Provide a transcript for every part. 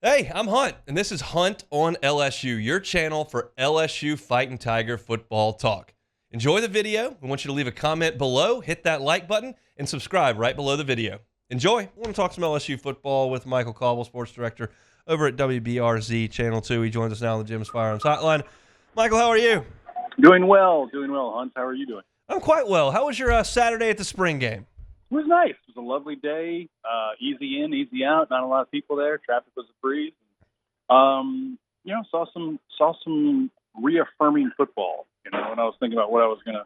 Hey, I'm Hunt, and this is Hunt on LSU, your channel for LSU Fighting Tiger football talk. Enjoy the video. We want you to leave a comment below, hit that like button, and subscribe right below the video. Enjoy. I want to talk some LSU football with Michael Cauble, Sports Director over at WBRZ Channel 2. He joins us now on the Jim's Firearms Hotline. Michael, how are you? Doing well, Hunt. How are you doing? I'm quite well. How was your Saturday at the spring game? It was nice. It was a lovely day. Easy in, easy out. Not a lot of people there. Traffic was a breeze. Saw some reaffirming football. When I was thinking about what I was going to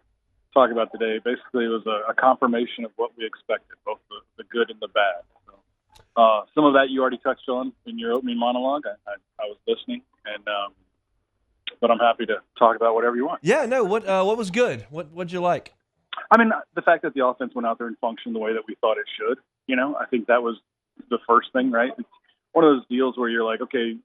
talk about today, basically it was a confirmation of what we expected, both the good and the bad. So, some of that you already touched on in your opening monologue. I was listening, but I'm happy to talk about whatever you want. Yeah, no. What was good? What'd you like? I mean, the fact that the offense went out there and functioned the way that we thought it should, I think that was the first thing, right? It's one of those deals where you're like, okay,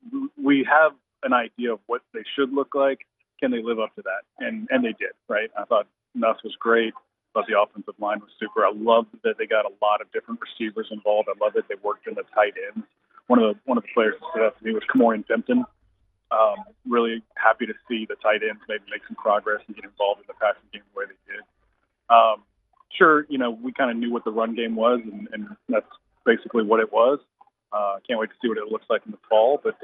we have an idea of what they should look like. Can they live up to that? And they did, right? I thought Nuss was great. I thought the offensive line was super. I loved that they got a lot of different receivers involved. I love that they worked in the tight ends. One of the players that stood out to me was Kamorian Pimpton. Really happy to see the tight ends maybe make some progress and get involved in the passing game the way they did. Sure, we kind of knew what the run game was, and that's basically what it was. Can't wait to see what it looks like in the fall. But,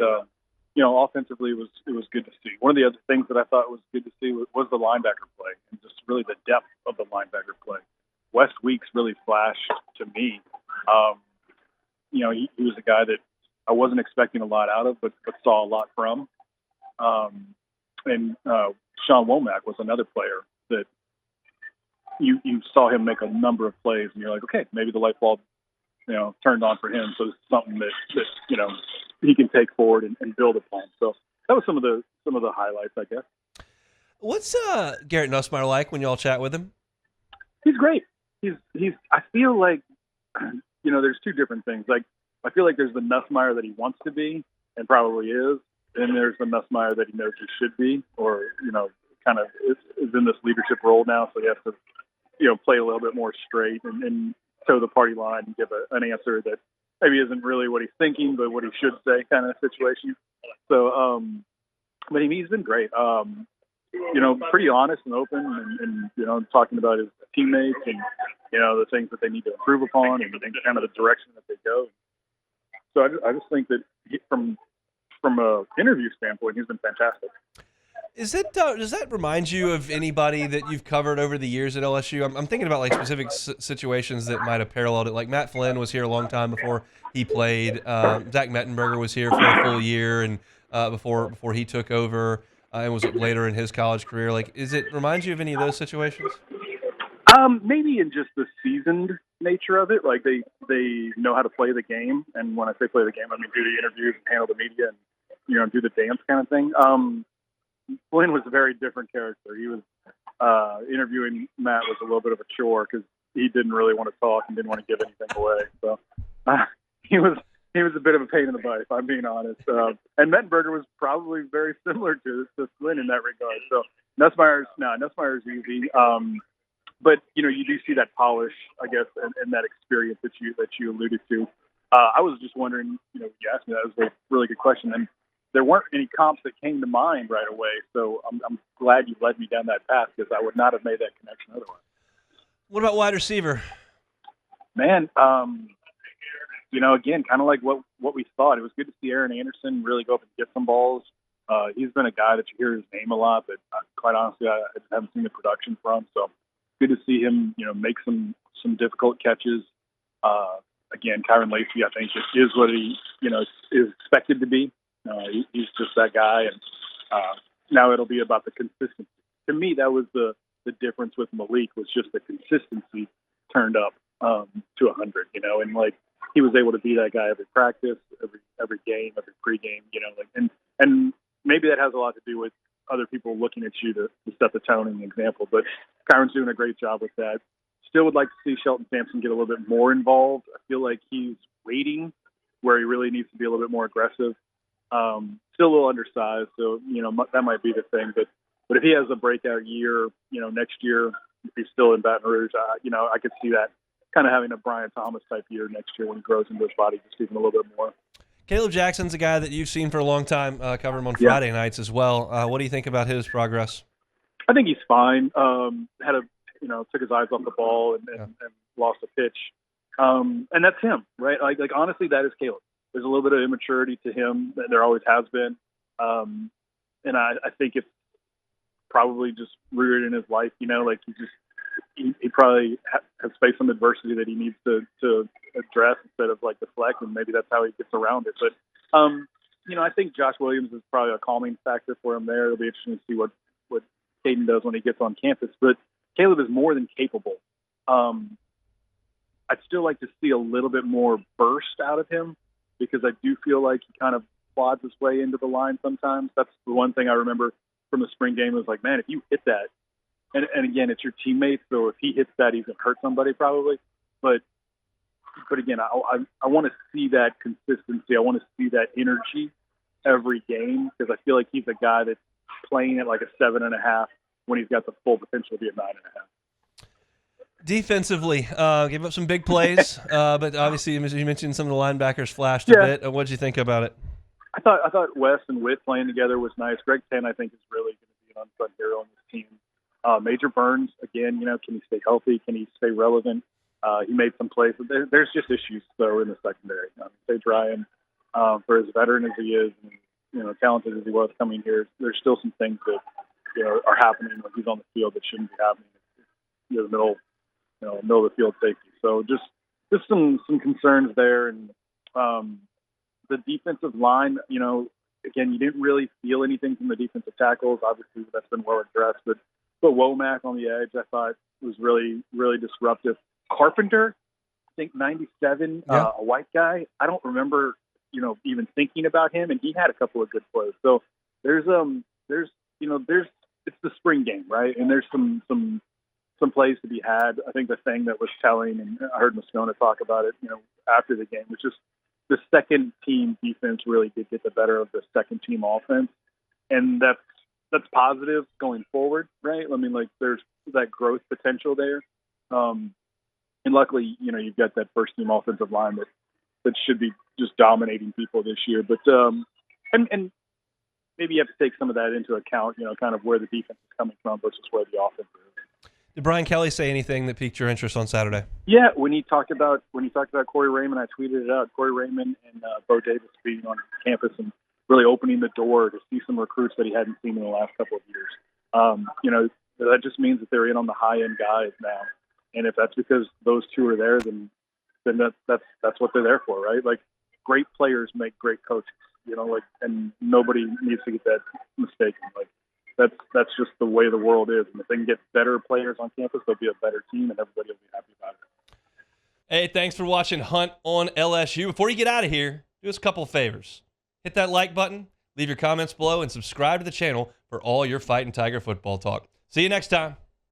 offensively, it was good to see. One of the other things that I thought was good to see was the linebacker play and just really the depth of the linebacker play. West Weeks really flashed to me. He was a guy that I wasn't expecting a lot out of, but saw a lot from. And Sean Womack was another player that you saw him make a number of plays, and you're like, okay, maybe the light bulb, turned on for him. So it's something that he can take forward and build upon. So that was some of the highlights, I guess. What's Garrett Noar like when y'all chat with him? He's great. He's. I feel like, there's two different things. Like, I feel like there's the Nussmeier that he wants to be and probably is, and there's the Nussmeier that he knows he should be, or kind of is in this leadership role now, so he has to play a little bit more straight and toe the party line and give an answer that maybe isn't really what he's thinking, but what he should say kind of situation. So, but he's been great. Pretty honest and open and talking about his teammates and, the things that they need to improve upon and kind of the direction that they go. So I just think that from a interview standpoint, he's been fantastic. Does that remind you of anybody that you've covered over the years at LSU? I'm thinking about like specific situations that might have paralleled it. Like Matt Flynn was here a long time before he played. Zach Mettenberger was here for a full year and before he took over and was later in his college career. Like, does it remind you of any of those situations? Maybe in just the seasoned nature of it. Like they know how to play the game, and when I say play the game, I mean do the interviews and handle the media and do the dance kind of thing. Flynn was a very different character. He was interviewing Matt was a little bit of a chore because he didn't really want to talk and didn't want to give anything away. So he was a bit of a pain in the butt, if I'm being honest. And Mettenberger was probably very similar to Flynn in that regard. So Nussmeier's easy. But you do see that polish, I guess, and that experience that you alluded to. I was just wondering, you asked me that. It was a really good question, and there weren't any comps that came to mind right away. So I'm glad you led me down that path because I would not have made that connection otherwise. What about wide receiver? Man, again, kind of like what we thought. It was good to see Aaron Anderson really go up and get some balls. He's been a guy that you hear his name a lot, but quite honestly, I just haven't seen the production from. So good to see him, make some difficult catches. Again, Kyron Lacy, I think, just is what he, is expected to be. He's just that guy, and now it'll be about the consistency. To me, that was the difference with Malik was just the consistency turned up to 100. And like he was able to be that guy every practice, every game, every pregame. And maybe that has a lot to do with other people looking at you to set the tone and the example. But Kyron's doing a great job with that. Still would like to see Shelton Sampson get a little bit more involved. I feel like he's waiting where he really needs to be a little bit more aggressive. Still a little undersized, so that might be the thing. But if he has a breakout year, next year, if he's still in Baton Rouge, I could see that kind of having a Brian Thomas type year next year when he grows into his body just even a little bit more. Caleb Jackson's a guy that you've seen for a long time, cover him on Friday nights as well. What do you think about his progress? I think he's fine. Took his eyes off the ball and lost a pitch. And that's him, right? Like honestly, that is Caleb. There's a little bit of immaturity to him. There always has been. And I think it's probably just rooted in his life, like he probably has faced some adversity that he needs to address instead of like deflect, and maybe that's how he gets around it. But, I think Josh Williams is probably a calming factor for him there. It'll be interesting to see what Caden does when he gets on campus. But Caleb is more than capable. I'd still like to see a little bit more burst out of him because I do feel like he kind of plods his way into the line sometimes. That's the one thing I remember from the spring game was like, man, if you hit that, and again, it's your teammates, so if he hits that, he's going to hurt somebody probably. But again, I want to see that consistency. I want to see that energy every game because I feel like he's a guy that's playing at like a 7.5 when he's got the full potential to be a 9.5. Defensively, gave up some big plays, but obviously you mentioned some of the linebackers flashed a bit. What did you think about it? I thought West and Whit playing together was nice. Greg Penn, I think, is really going to be an unsung hero on this team. Major Burns, again, can he stay healthy? Can he stay relevant? He made some plays. There's just issues, though, in the secondary. Sage Ryan, for as veteran as he is, and talented as he was coming here, there's still some things that are happening when he's on the field that shouldn't be happening. The middle of the field safety. So just some concerns there, and the defensive line. Again, you didn't really feel anything from the defensive tackles. Obviously, that's been well addressed, but Womack on the edge, I thought was really, really disruptive. Carpenter, I think 97, a white guy. I don't remember, even thinking about him, and he had a couple of good plays. So there's it's the spring game, right? And there's some plays to be had. I think the thing that was telling, and I heard Moscona talk about it, after the game, was just the second team defense really did get the better of the second team offense, and that's positive going forward, right? I mean, like there's that growth potential there. And luckily, you've got that first team offensive line that should be just dominating people this year. But and maybe you have to take some of that into account, kind of where the defense is coming from versus where the offense is. Did Brian Kelly say anything that piqued your interest on Saturday? Yeah, when he talked about Corey Raymond, I tweeted it out. Corey Raymond and Bo Davis being on campus and really opening the door to see some recruits that he hadn't seen in the last couple of years. That just means that they're in on the high end guys now. And if that's because those two are there, then that's what they're there for, right? Like great players make great coaches, and nobody needs to get that mistaken. Like that's just the way the world is. And if they can get better players on campus, they'll be a better team, and everybody will be happy about it. Hey, thanks for watching Hunt on LSU. Before you get out of here, do us a couple of favors. Hit that like button, leave your comments below, and subscribe to the channel for all your Fighting Tiger football talk. See you next time.